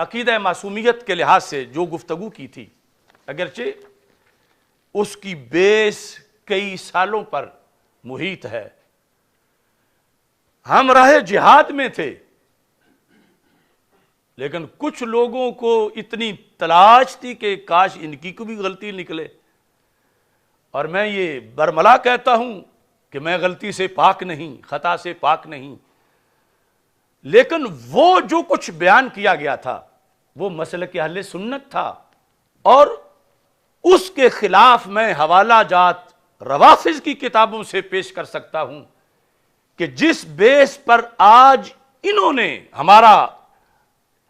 عقیدہ معصومیت کے لحاظ سے جو گفتگو کی تھی، اگرچہ اس کی بیس کئی سالوں پر محیط ہے، ہم راہ جہاد میں تھے، لیکن کچھ لوگوں کو اتنی تلاش تھی کہ کاش ان کی کوئی غلطی نکلے، اور میں یہ برملا کہتا ہوں کہ میں غلطی سے پاک نہیں، خطا سے پاک نہیں، لیکن وہ جو کچھ بیان کیا گیا تھا وہ مسلک اہل سنت تھا، اور اس کے خلاف میں حوالہ جات روافض کی کتابوں سے پیش کر سکتا ہوں کہ جس بیس پر آج انہوں نے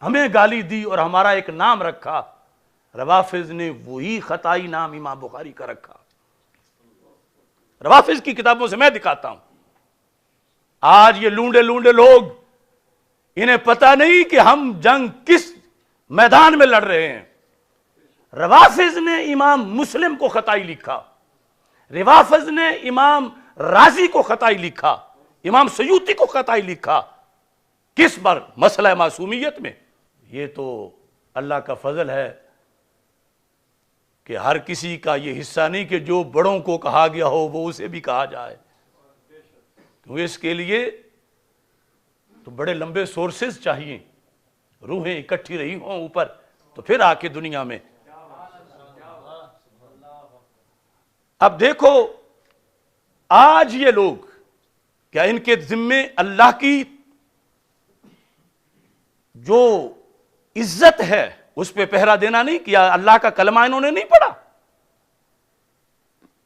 ہمیں گالی دی اور ہمارا ایک نام رکھا، روافض نے وہی خطائی نام امام بخاری کا رکھا۔ روافض کی کتابوں سے میں دکھاتا ہوں۔ آج یہ لونڈے لوگ، انہیں پتہ نہیں کہ ہم جنگ کس میدان میں لڑ رہے ہیں۔ روافض نے امام مسلم کو خطائی لکھا، روافض نے امام رازی کو خطائی لکھا، امام سیوطی کو خطائی لکھا، کس پر؟ مسئلہ معصومیت میں۔ یہ تو اللہ کا فضل ہے کہ ہر کسی کا یہ حصہ نہیں کہ جو بڑوں کو کہا گیا ہو وہ اسے بھی کہا جائے، کیونکہ اس کے لیے تو بڑے لمبے سورسز چاہیے، روحیں اکٹھی رہی ہوں اوپر تو پھر آ کے دنیا میں۔ اب دیکھو آج یہ لوگ، کیا ان کے ذمے اللہ کی جو عزت ہے اس پہ پہرا دینا نہیں کیا؟ اللہ کا کلمہ انہوں نے نہیں پڑھا؟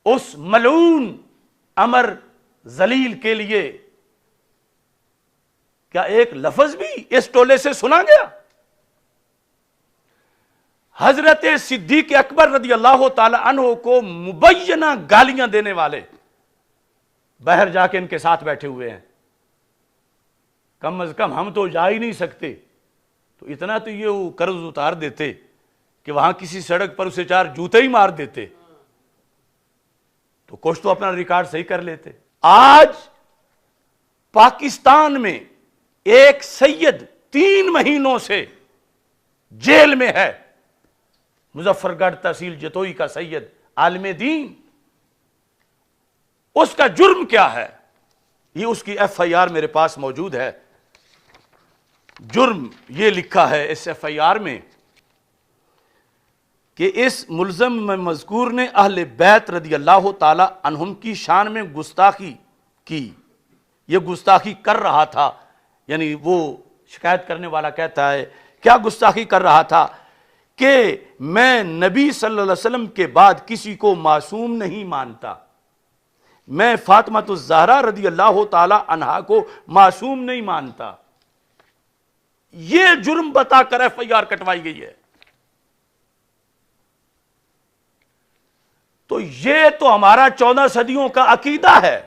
اس ملعون امر ذلیل کے لیے کیا ایک لفظ بھی اس ٹولے سے سنا گیا؟ حضرت صدیق اکبر رضی اللہ تعالی عنہ کو مبینہ گالیاں دینے والے باہر جا کے ان کے ساتھ بیٹھے ہوئے ہیں۔ کم از کم ہم تو جا ہی نہیں سکتے، تو اتنا تو یہ قرض اتار دیتے کہ وہاں کسی سڑک پر اسے 4 جوتے ہی مار دیتے، تو کچھ تو اپنا ریکارڈ صحیح کر لیتے۔ آج پاکستان میں ایک سید 3 مہینوں سے جیل میں ہے، مظفر گڑھ تحصیل جتوئی کا سید، عالم دین۔ اس کا جرم کیا ہے؟ یہ اس کی ایف آئی آر میرے پاس موجود ہے۔ جرم یہ لکھا ہے اس ایف آئی آر میں کہ اس ملزم میں مذکور نے اہل بیت رضی اللہ تعالی عنہم کی شان میں گستاخی کی۔ یہ گستاخی کر رہا تھا، یعنی وہ شکایت کرنے والا کہتا ہے کیا گستاخی کر رہا تھا کہ میں نبی صلی اللہ علیہ وسلم کے بعد کسی کو معصوم نہیں مانتا، میں فاطمہ الزہرا رضی اللہ تعالی عنہا کو معصوم نہیں مانتا۔ یہ جرم بتا کر ایف آئی آر کٹوائی گئی ہے۔ تو یہ تو ہمارا 14 صدیوں کا عقیدہ ہے،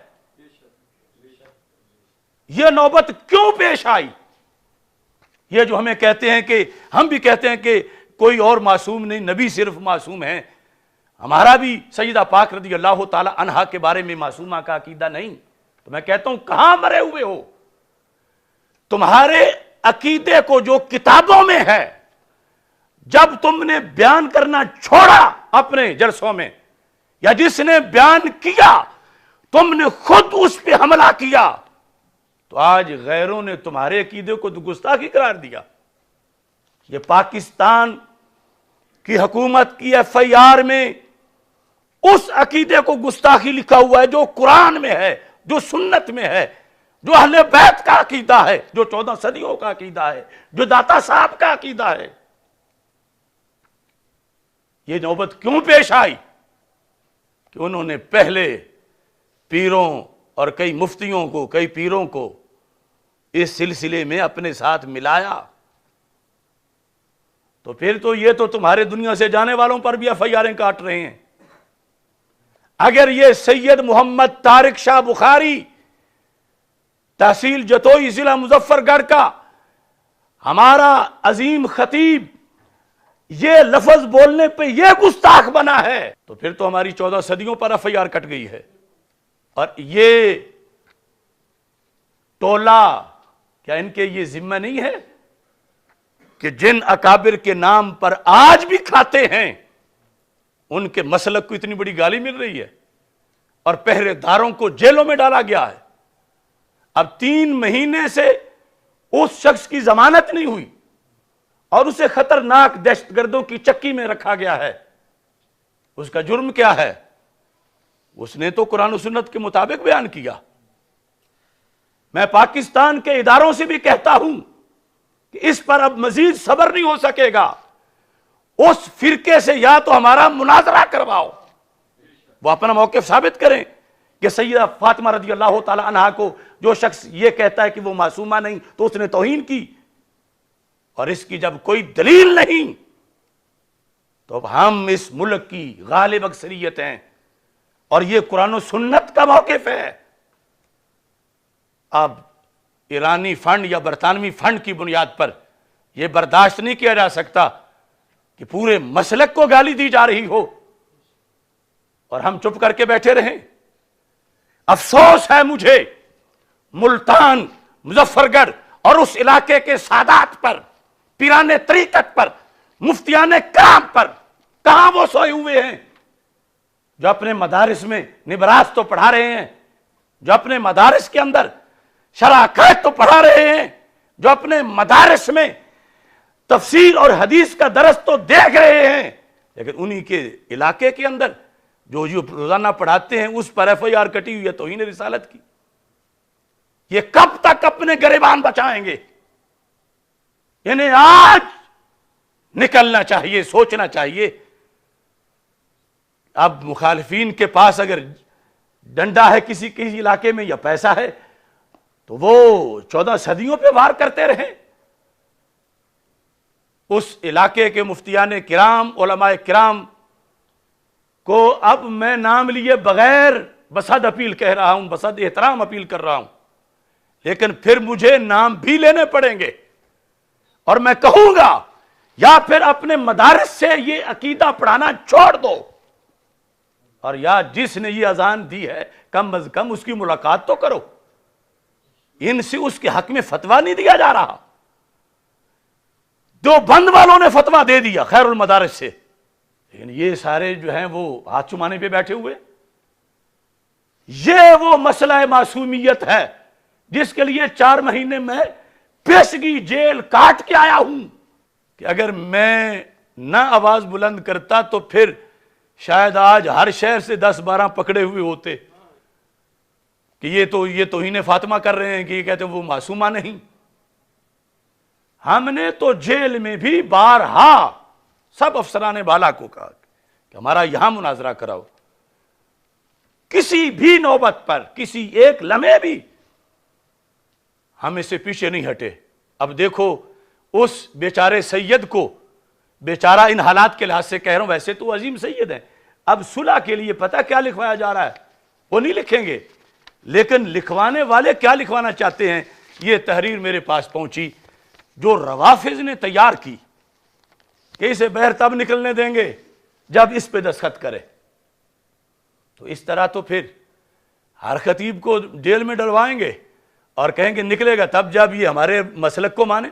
یہ نوبت کیوں پیش آئی؟ یہ جو ہمیں کہتے ہیں کہ ہم بھی کہتے ہیں کہ کوئی اور معصوم نہیں، نبی صرف معصوم ہیں، ہمارا بھی سیدہ پاک رضی اللہ تعالی عنہا کے بارے میں معصومہ کا عقیدہ نہیں، تو میں کہتا ہوں کہاں مرے ہوئے ہو؟ تمہارے عقیدے کو جو کتابوں میں ہے، جب تم نے بیان کرنا چھوڑا اپنے جلسوں میں، یا جس نے بیان کیا تم نے خود اس پہ حملہ کیا، تو آج غیروں نے تمہارے عقیدے کو گستاخی قرار دیا۔ یہ پاکستان کی حکومت کی ایف آئی آر میں اس عقیدے کو گستاخی لکھا ہوا ہے جو قرآن میں ہے، جو سنت میں ہے، جو اہل بیت کا عقیدہ ہے، جو 14 صدیوں کا عقیدہ ہے، جو داتا صاحب کا عقیدہ ہے۔ یہ نوبت کیوں پیش آئی؟ کہ انہوں نے پہلے پیروں اور کئی مفتیوں کو، کئی پیروں کو اس سلسلے میں اپنے ساتھ ملایا، تو پھر تو یہ تو تمہارے دنیا سے جانے والوں پر بھی ایف آئی آریں کاٹ رہے ہیں۔ اگر یہ سید محمد طارق شاہ بخاری تحصیل جتوئی ضلع مظفر گڑھ کا ہمارا عظیم خطیب یہ لفظ بولنے پہ یہ گستاخ بنا ہے، تو پھر تو ہماری 14 صدیوں پر ایف آئی آر کٹ گئی ہے۔ اور یہ ٹولہ کیا ان کے یہ ذمہ نہیں ہے کہ جن اکابر کے نام پر آج بھی کھاتے ہیں ان کے مسلک کو اتنی بڑی گالی مل رہی ہے اور پہرے داروں کو جیلوں میں ڈالا گیا ہے. اب 3 مہینے سے اس شخص کی ضمانت نہیں ہوئی اور اسے خطرناک دہشت گردوں کی چکی میں رکھا گیا ہے. اس کا جرم کیا ہے؟ اس نے تو قرآن و سنت کے مطابق بیان کیا. میں پاکستان کے اداروں سے بھی کہتا ہوں کہ اس پر اب مزید صبر نہیں ہو سکے گا. اس فرقے سے یا تو ہمارا مناظرہ کرواؤ, وہ اپنا موقف ثابت کریں کہ سیدہ فاطمہ رضی اللہ تعالی عنہا کو جو شخص یہ کہتا ہے کہ وہ معصومہ نہیں تو اس نے توہین کی, اور اس کی جب کوئی دلیل نہیں تو اب ہم اس ملک کی غالب اکثریت ہیں اور یہ قرآن و سنت کا موقف ہے. اب ایرانی فنڈ یا برطانوی فنڈ کی بنیاد پر یہ برداشت نہیں کیا جا سکتا کہ پورے مسلک کو گالی دی جا رہی ہو اور ہم چپ کر کے بیٹھے رہیں. افسوس ہے مجھے ملتان, مظفر گڑھ اور اس علاقے کے سادات پر, پیران طریقت پر, مفتیان کرام پر. کہاں وہ سوئے ہوئے ہیں جو اپنے مدارس میں نبراس تو پڑھا رہے ہیں, جو اپنے مدارس کے اندر شرح عقائد تو پڑھا رہے ہیں, جو اپنے مدارس میں تفسیر اور حدیث کا درس تو دیکھ رہے ہیں, لیکن انہی کے علاقے کے اندر جو روزانہ پڑھاتے ہیں اس پر ایف آئی آر کٹی ہوئی ہے توہین رسالت کی. یہ کب تک اپنے گریبان بچائیں گے؟ انہیں آج نکلنا چاہیے, سوچنا چاہیے. اب مخالفین کے پاس اگر ڈنڈا ہے کسی علاقے میں یا پیسہ ہے تو وہ 14 صدیوں پہ وار کرتے رہیں. اس علاقے کے مفتیان کرام, علماء کرام کو اب میں نام لیے بغیر بصد اپیل کہہ رہا ہوں, بصد احترام اپیل کر رہا ہوں, لیکن پھر مجھے نام بھی لینے پڑیں گے اور میں کہوں گا یا پھر اپنے مدارس سے یہ عقیدہ پڑھانا چھوڑ دو, اور یا جس نے یہ اذان دی ہے کم از کم اس کی ملاقات تو کرو. ان سے اس کے حق میں فتویٰ نہیں دیا جا رہا. دو بند والوں نے فتویٰ دے دیا خیر المدارس سے, لیکن یہ سارے جو ہیں وہ ہاتھ چمانے پہ بیٹھے ہوئے. یہ وہ مسئلہ معصومیت ہے جس کے لیے 4 مہینے میں پیشگی جیل کاٹ کے آیا ہوں کہ اگر میں نہ آواز بلند کرتا تو پھر شاید آج ہر شہر سے 10-12 پکڑے ہوئے ہوتے کہ یہ توہین فاطمہ کر رہے ہیں, کہ یہ کہتے ہیں وہ معصومہ نہیں. ہم نے تو جیل میں بھی بارہا سب افسران بالا کو کہا کہ ہمارا یہاں مناظرہ کراؤ. کسی بھی نوبت پر, کسی ایک لمحے بھی ہم اس سے پیچھے نہیں ہٹے. اب دیکھو اس بیچارے سید کو, بیچارہ ان حالات کے لحاظ سے کہہ رہا ہوں, ویسے تو عظیم سید ہیں, اب صلح کے لیے پتہ کیا لکھوایا جا رہا ہے, وہ نہیں لکھیں گے, لیکن لکھوانے والے کیا لکھوانا چاہتے ہیں. یہ تحریر میرے پاس پہنچی جو روافظ نے تیار کی کہ اسے بہر تب نکلنے دیں گے جب اس پہ دستخط کرے. تو اس طرح تو پھر ہر خطیب کو جیل میں ڈلوائیں گے اور کہیں گے نکلے گا تب جب یہ ہمارے مسلک کو مانے.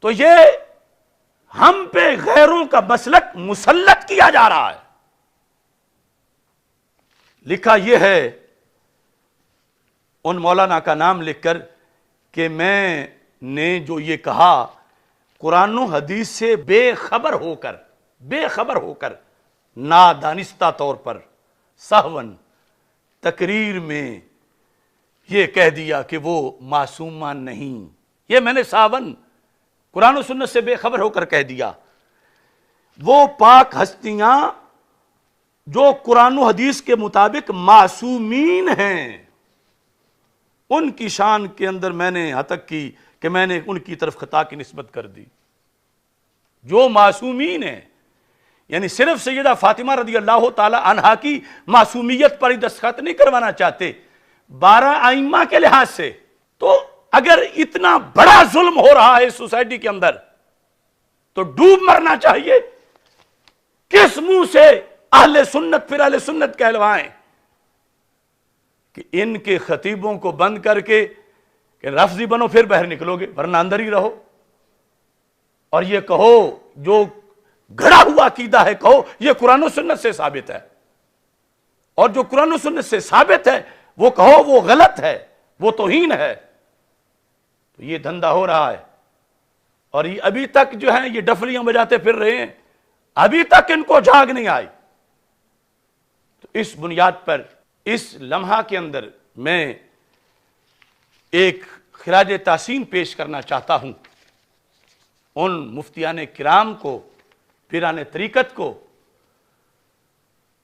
تو یہ ہم پہ غیروں کا مسلک مسلط کیا جا رہا ہے. لکھا یہ ہے ان مولانا کا نام لکھ کر کہ میں نے جو یہ کہا قرآن و حدیث سے بے خبر ہو کر نادانستہ طور پر سہون تقریر میں یہ کہہ دیا کہ وہ معصومہ نہیں. یہ میں نے ساون قرآن و سنت سے بے خبر ہو کر کہہ دیا. وہ پاک ہستیاں جو قرآن و حدیث کے مطابق معصومین ہیں ان کی شان کے اندر میں نے یہاں تک کی کہ میں نے ان کی طرف خطا کی نسبت کر دی. جو معصومین ہیں یعنی صرف سیدہ فاطمہ رضی اللہ تعالی عنہا کی معصومیت پر ہی دستخط نہیں کروانا چاہتے 12 ائمہ کے لحاظ سے. تو اگر اتنا بڑا ظلم ہو رہا ہے اس سوسائٹی کے اندر تو ڈوب مرنا چاہیے. کس منہ سے اہل سنت پھر اہل سنت کہلوائیں کہ ان کے خطیبوں کو بند کر کے کہ لفظی بنو پھر باہر نکلو گے ورنہ اندر ہی رہو. اور یہ کہو جو گھڑا ہوا عقیدہ ہے کہو یہ قرآن و سنت سے ثابت ہے، اور جو قرآن و سنت سے ثابت ہے وہ کہو وہ غلط ہے، وہ توہین ہے. تو یہ دھندا ہو رہا ہے، اور یہ ابھی تک جو ہیں یہ ڈفلیاں بجاتے پھر رہے ہیں، ابھی تک ان کو جاگ نہیں آئی. تو اس بنیاد پر اس لمحہ کے اندر میں ایک خراج تحسین پیش کرنا چاہتا ہوں ان مفتیان کرام کو، پیران طریقت کو،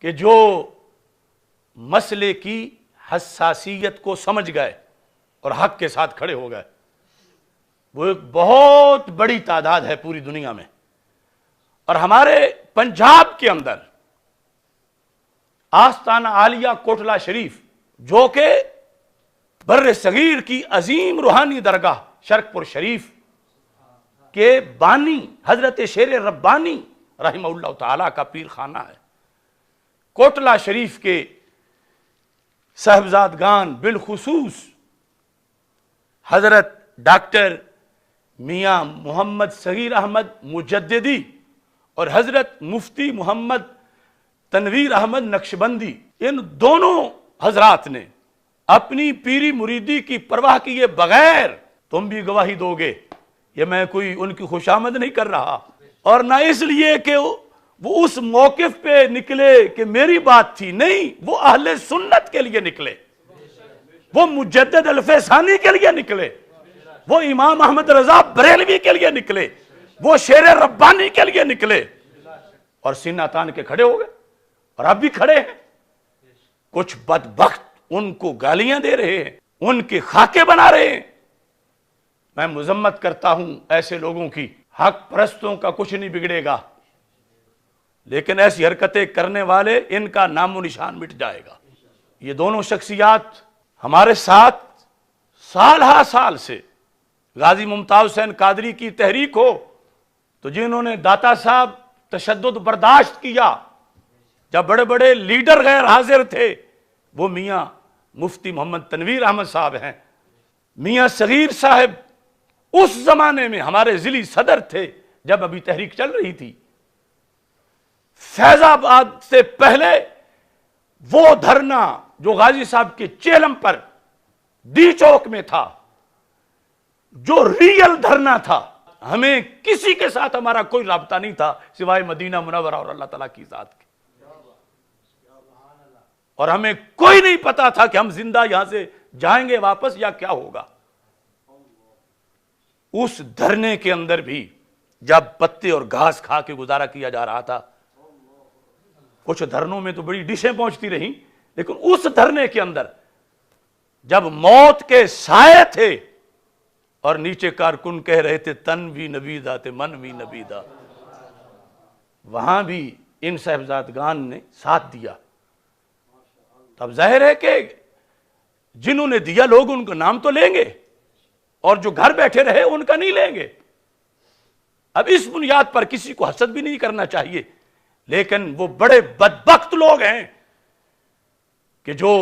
کہ جو مسئلے کی حساسیت کو سمجھ گئے اور حق کے ساتھ کھڑے ہو گئے. وہ ایک بہت بڑی تعداد ہے پوری دنیا میں، اور ہمارے پنجاب کے اندر آستانہ عالیہ کوٹلہ شریف جو کہ بر صغیر کی عظیم روحانی درگاہ شرک پور شریف کے بانی حضرت شیر ربانی رحمہ اللہ تعالی کا پیر خانہ ہے، کوٹلہ شریف کے صاحبزادگان بالخصوص حضرت ڈاکٹر میاں محمد صغیر احمد مجددی اور حضرت مفتی محمد تنویر احمد نقشبندی، ان دونوں حضرات نے اپنی پیری مریدی کی پرواہ کیے بغیر، تم بھی گواہی دو گے، یہ میں کوئی ان کی خوشامد نہیں کر رہا، اور نہ اس لیے کہ وہ اس موقف پہ نکلے کہ میری بات تھی، نہیں، وہ اہل سنت کے لیے نکلے، وہ مجدد الفیضانی کے لیے نکلے، وہ امام احمد رضا بریلوی کے لیے نکلے، وہ شیر ربانی کے لیے نکلے، اور سینہ تان کے کھڑے ہو گئے، اور اب بھی کھڑے ہیں. کچھ بدبخت ان کو گالیاں دے رہے ہیں، ان کے خاکے بنا رہے ہیں. میں مذمت کرتا ہوں ایسے لوگوں کی، حق پرستوں کا کچھ نہیں بگڑے گا، لیکن ایسی حرکتیں کرنے والے ان کا نام و نشان مٹ جائے گا. یہ دونوں شخصیات ہمارے ساتھ سال ہا سال سے، غازی ممتاز حسین قادری کی تحریک ہو تو جنہوں نے داتا صاحب تشدد برداشت کیا، جب بڑے بڑے لیڈر غیر حاضر تھے، وہ میاں مفتی محمد تنویر احمد صاحب ہیں، میاں صغیر صاحب اس زمانے میں ہمارے ضلعی صدر تھے جب ابھی تحریک چل رہی تھی. فیض آباد سے پہلے وہ دھرنا جو غازی صاحب کے چیلم پر ڈی چوک میں تھا، جو ریل دھرنا تھا، ہمیں کسی کے ساتھ ہمارا کوئی رابطہ نہیں تھا سوائے مدینہ منورہ اور اللہ تعالیٰ کی ذات کے، اور ہمیں کوئی نہیں پتا تھا کہ ہم زندہ یہاں سے جائیں گے واپس یا کیا ہوگا. اس دھرنے کے اندر بھی جب پتے اور گھاس کھا کے گزارا کیا جا رہا تھا، کچھ دھرنوں میں تو بڑی ڈشیں پہنچتی رہیں، لیکن اس دھرنے کے اندر جب موت کے سائے تھے اور نیچے کارکن کہہ رہے تھے تن بھی نبیدہ تے من بھی نبیدہ، وہاں بھی ان صاحبزادگان نے ساتھ دیا. تب ظاہر ہے کہ جنہوں نے دیا لوگ ان کا نام تو لیں گے، اور جو گھر بیٹھے رہے ان کا نہیں لیں گے. اب اس بنیاد پر کسی کو حسد بھی نہیں کرنا چاہیے، لیکن وہ بڑے بدبخت لوگ ہیں کہ جو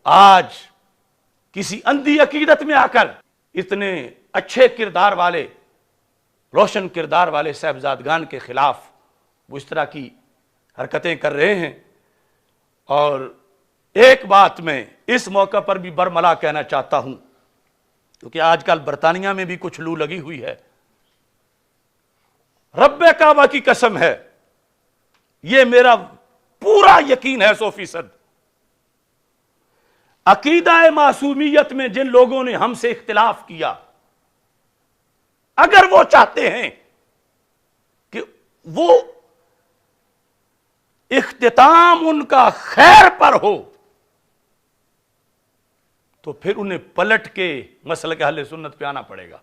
آج کسی اندھی عقیدت میں آ کر اتنے اچھے کردار والے، روشن کردار والے صاحبزادگان کے خلاف وہ اس طرح کی حرکتیں کر رہے ہیں. اور ایک بات میں اس موقع پر بھی برملا کہنا چاہتا ہوں، کیونکہ آج کل برطانیہ میں بھی کچھ لو لگی ہوئی ہے. رب کعبہ کی قسم ہے، یہ میرا پورا یقین ہے 100%، عقیدہ معصومیت میں جن لوگوں نے ہم سے اختلاف کیا، اگر وہ چاہتے ہیں کہ وہ اختتام ان کا خیر پر ہو تو پھر انہیں پلٹ کے مسلک اہل سنت پہ آنا پڑے گا.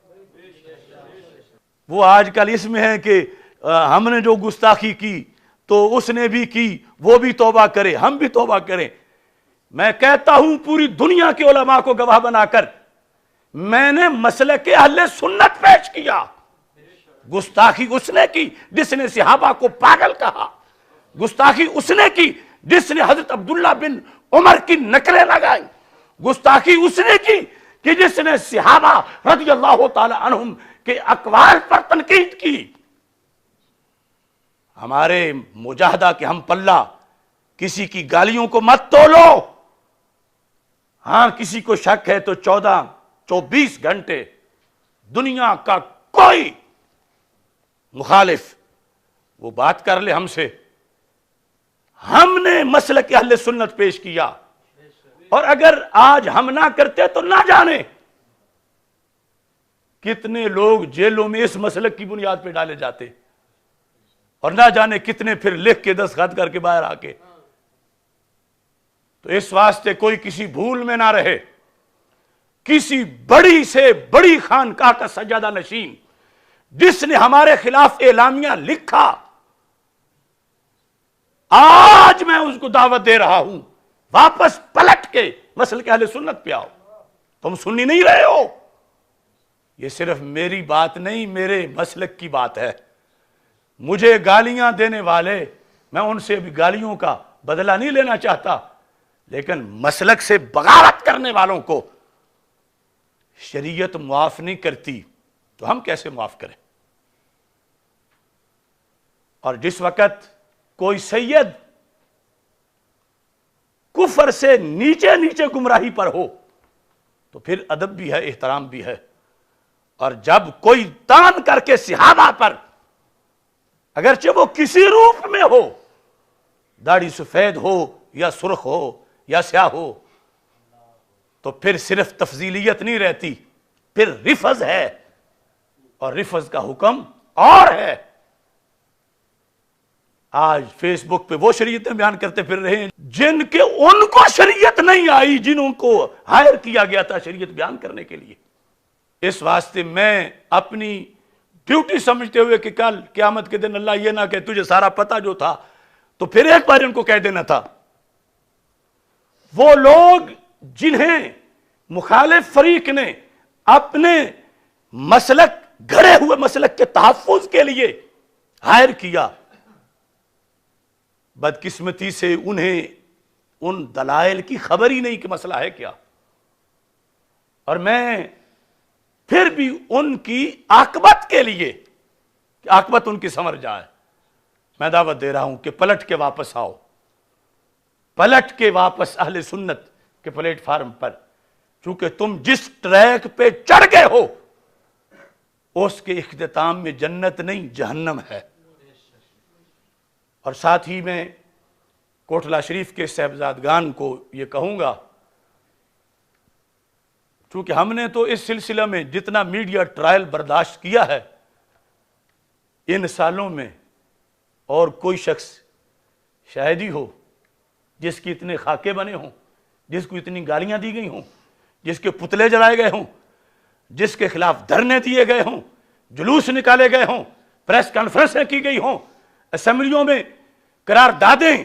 وہ آج کل اس میں ہے کہ ہم نے جو گستاخی کی تو اس نے بھی کی، وہ بھی توبہ کرے، ہم بھی توبہ کریں. میں کہتا ہوں پوری دنیا کے علماء کو گواہ بنا کر، میں نے مسلک اہل سنت پیش کیا. گستاخی اس نے کی جس نے صحابہ کو پاگل کہا، گستاخی اس نے کی جس نے حضرت عبداللہ بن عمر کی نقلیں لگائیں، گستاخی اس نے کی کہ جس نے صحابہ رضی اللہ تعالی عنہم کے اقوال پر تنقید کی. ہمارے مجاہدہ کے ہم پلہ کسی کی گالیوں کو مت تولو. ہاں کسی کو شک ہے تو 24 گھنٹے دنیا کا کوئی مخالف وہ بات کر لے ہم سے. ہم نے مسلک اہل سنت پیش کیا، اور اگر آج ہم نہ کرتے تو نہ جانے کتنے لوگ جیلوں میں اس مسلک کی بنیاد پہ ڈالے جاتے، اور نہ جانے کتنے پھر لکھ کے دستخط کر کے باہر آ کے. تو اس واسطے کوئی کسی بھول میں نہ رہے. کسی بڑی سے بڑی خانقاہ کا سجادہ نشین جس نے ہمارے خلاف اعلامیہ لکھا، آج میں اس کو دعوت دے رہا ہوں واپس پلٹ کے مسلک اہل سنت پہ آؤ. تم سنی نہیں رہے ہو. یہ صرف میری بات نہیں، میرے مسلک کی بات ہے. مجھے گالیاں دینے والے، میں ان سے بھی گالیوں کا بدلہ نہیں لینا چاہتا، لیکن مسلک سے بغاوت کرنے والوں کو شریعت معاف نہیں کرتی تو ہم کیسے معاف کریں؟ اور جس وقت کوئی سید کفر سے نیچے نیچے گمراہی پر ہو تو پھر ادب بھی ہے، احترام بھی ہے. اور جب کوئی تان کر کے صحابہ پر، اگرچہ وہ کسی روپ میں ہو، داڑھی سفید ہو یا سرخ ہو یا سیاہ ہو، تو پھر صرف تفضیلیت نہیں رہتی، پھر رفض ہے، اور رفض کا حکم اور ہے. آج فیس بک پہ وہ شریعتیں بیان کرتے پھر رہے ہیں جن کے ان کو شریعت نہیں آئی، جنہوں کو ہائر کیا گیا تھا شریعت بیان کرنے کے لیے. اس واسطے میں اپنی ڈیوٹی سمجھتے ہوئے کہ کل قیامت کے دن اللہ یہ نہ کہ تجھے سارا پتہ جو تھا تو پھر ایک بار ان کو کہہ دینا تھا. وہ لوگ جنہیں مخالف فریق نے اپنے مسلک، گھڑے ہوئے مسلک کے تحفظ کے لیے ہائر کیا، بدقسمتی سے انہیں ان دلائل کی خبر ہی نہیں کہ مسئلہ ہے کیا. اور میں پھر بھی ان کی عاقبت کے لیے کہ عاقبت ان کی سنور جائے، میں دعوت دے رہا ہوں کہ پلٹ کے واپس آؤ، پلٹ کے واپس اہل سنت کے پلیٹ فارم پر. چونکہ تم جس ٹریک پہ چڑھ گئے ہو اس کے اختتام میں جنت نہیں جہنم ہے. اور ساتھ ہی میں کوٹلہ شریف کے صاحبزادگان کو یہ کہوں گا، چونکہ ہم نے تو اس سلسلہ میں جتنا میڈیا ٹرائل برداشت کیا ہے ان سالوں میں، اور کوئی شخص شاید ہی ہو جس کی اتنے خاکے بنے ہوں، جس کو اتنی گالیاں دی گئی ہوں، جس کے پتلے جلائے گئے ہوں، جس کے خلاف دھرنے دیے گئے ہوں، جلوس نکالے گئے ہوں، پریس کانفرنسیں کی گئی ہوں، اسمبلیوں میں قراردادیں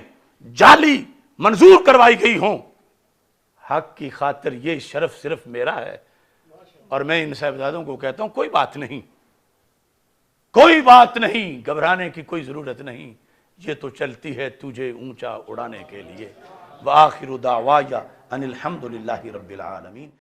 جعلی منظور کروائی گئی ہوں. حق کی خاطر یہ شرف صرف میرا ہے، اور میں ان صاحبزادوں کو کہتا ہوں کوئی بات نہیں، کوئی بات نہیں، گھبرانے کی کوئی ضرورت نہیں، یہ تو چلتی ہے تجھے اونچا اڑانے کے لیے. وآخر دعوایا ان الحمدللہ رب العالمین.